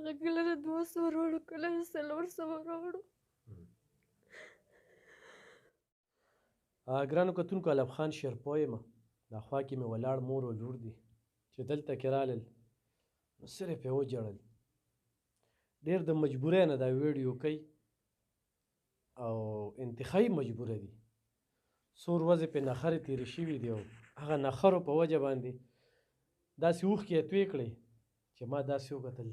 هغه کله د 200 راوړو کله د 400 راوړو. ګرانو کتونکو علب خان شیرپو یم. دا خوا کې مې ولاړ مور او لور دي چې دلته کې رالل نو صرف یې وجړل. ډېر د مجبورۍ نه دا ویډیو کوي او انتخابي مجبوره دي. څو ورځې پرې نخرې تېرې شوي دي او هغه نخرو په وجه باندې داسې اوښکې یې تویې کړې چې ما داسې وکتل.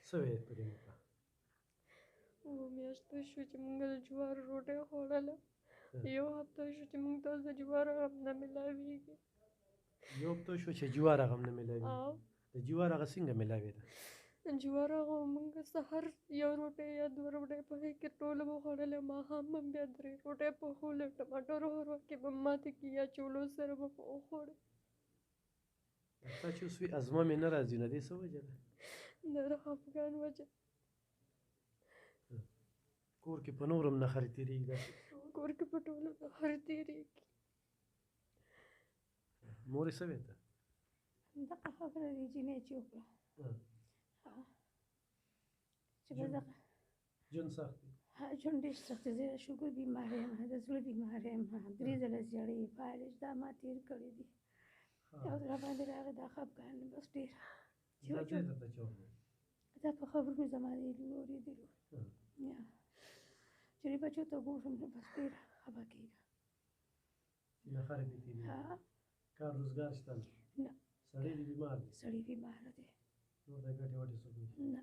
څه ویې په دې موقع؟ 2 میاشتې شو چې موږ د جوارو روټۍ خوړله. 1 هفته شو چې موږ ته د جوارو غم نه میلاوېږي. 1 هفته شو چې جوار هغه هم نه میلاوېږي. د جوار هغه څنګه میلاوېده؟ جوار هغه موږ سهار 1 روټۍ یا 2 روټۍ په هغې کې ټوله به خوړله. ماښام به بیا 3 روټۍ پخوله. ټماټرو خوراکې به ماتې کې یا چولو سره به وخوړې. تا چې اوس وي ازما مې نه راځي نو دې څه وجه ده؟ د خفګان وجه. کور کې په نور هم نخرې تېرېږي داسې؟ کور کې په ټولو نخرې تېرېږي. مورې څه ویې ته؟ دغه خبره دې جینۍ چې وکړه چې به دغه ژوند سخت دی؟ ژوند ډېر سخت دی. زه د شوګر بیمار یم، د زړه بیمار یم، 3 ځله زیړی فالج دا ما تېر کړي دي او راباندې راغی دا خفګان بس ډېر. دا په خبرو مې زما دې اورېدلو چې دې بچو ته ګورم نو بس ډېر خفه کېږم. نخرې دې تېرېږي؟ کار روزګار شته نه؟ نه. سړی دې بیمار دی؟ سړی بیمار دی. نور د ګټې وټې څوک نشته؟ نه.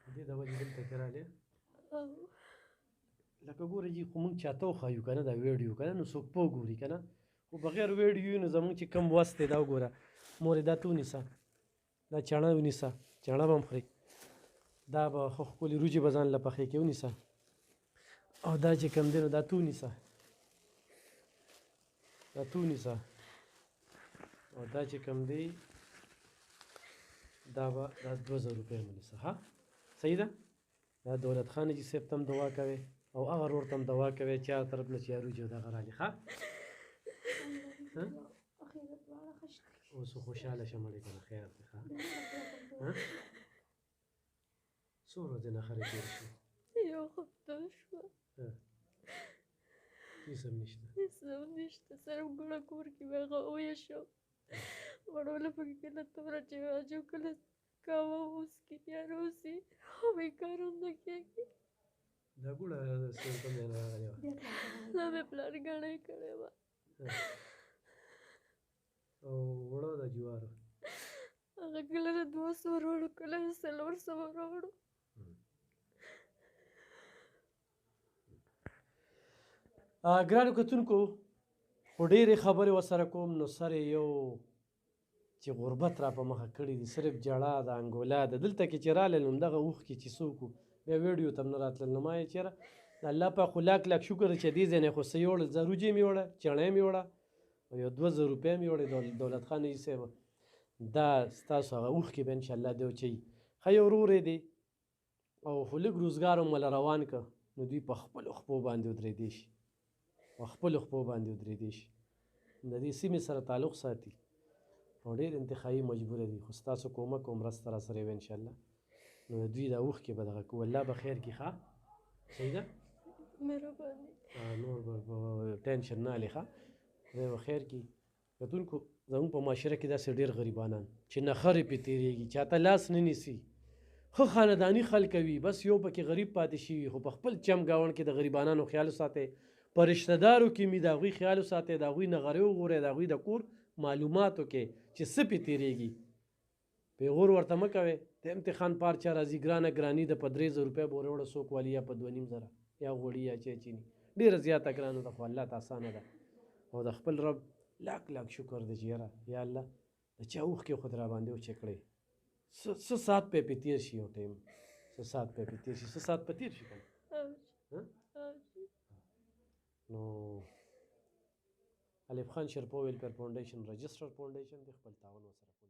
د دې د وجې دلته کې رالې؟ لکه ګوره جي خو موږ چاته وښایو که نه دا ویډیو که نه نو څوک پوه ګوري که نه. خو بغیر ویډیو نو زموږ چې کوم وس دی دا وګوره. مورې دا ته ونیسه، دا چاڼه ونیسه، چاڼه به هم خورې. دا به ښه ښکلې وریجې به ځان له پخې کې ونیسه او دا چې کوم دی نو دا ته ونیسه، دا ته ونیسه او دا چې کوم دی دا به دا 2000 روپۍ هم ونیسه. ها صحیح ده؟ دا دولت خان حاجي صاحب ته هم دعا کوې او هغه ورور ته هم دعا کوې چې هغه طرف نه چې روجې او دغه رالي. ښه اوس خوشحاله شه مړې که نه خیر دی. ښه څو ورځې نخرې تېرې شوې؟ 1 هفته شوه. هېڅ هم نشته؟ هېڅ هم نشته. صرف ګوړه کور کې مې هغه ویشو وړوله پکې کله توره چې واچو کله کاوه وڅکي بیا روسي او مې کار هم نه کېږي. دا ګوړه کوم ځای نه راغلې وه؟ دا مې پلار ګڼۍ کړې وه. او وړه د جوارو هغه کله د 200 راوړو کله د 400 راوړو. ګرانو کتونکو خو ډېرې خبرې ورسره کوم نو سر یې یو چې غربت را په مخه کړي دي. صرف جړا د انګولا د دلته کې چې رالل همدغه اوښکې چې څوک وو بیا ویډیو ته هم نه راتلل. نو ما یې چېرې د الله پاک خو لاک لاک شکر چې دې ځای نه خو څه یوړل. زروجې مې وړه، چڼۍ مې وړه او یو 2000 روپۍ مې وړې. دولت خان حاجي صاحب دا ستاسو هغه اوښکې به انشاءالله دی وچوي. ښه یو ورور یې دی او خو لږ روزګار هم وله روان که نو دوی په خپلو خپو باندې ودرېدی شي، په خپلو خپو باندې ودرېدی شي، د دې سیمې سره تعلق ساتي او ډېر انتخابي مجبوره دي. خو ستاسو کومک او مرسته را سره وي انشاءالله نو د دوی دا اوښکې به دغه کوو. الله به خیر کړي. ښه صحیح ده؟ مهرباني. نور به ټینشن نه اخلې. ښه خدای به خیر کړي. کتونکو زموږ په معاشره کې داسې ډېر غریبانان چې نخرې پرې تېرېږي، چاته لاس نه نیسي، ښه خانداني خلک وي بس یو پکې غریب پاتې شوي. خو په خپل چم ګاونډ کې د غریبانانو خیال وساتئ، په رشته دارو کې مې د هغوی خیال وساتئ، د هغوی نغرې وګورئ، د هغوی د کور معلوماتو کې چې څه پرې تېرېږي. پیغور ورته مه کوئ. د امتحان پارچه راځي ګرانه ګراني ده په 3000 روپۍ به وروړه څوک والي یا په 2500 یا غوړي یا چیني ډېره زیاته ګرانه ده. خو الله ته اسانه ده او د خپل رب لاک لاک شکر دی چې یاره یا الله د چا اوښکې خو دې راباندې وچې کړې. څه ساعت پې تېر شي یو ټایم، څه ساعت پې تېر شي، څه ساعت به تېر شي که نه. نو الف خان شیرپو ویلفیر فاونډیشن رجسټر فاونډیشن دی، خپل تعاون ورسره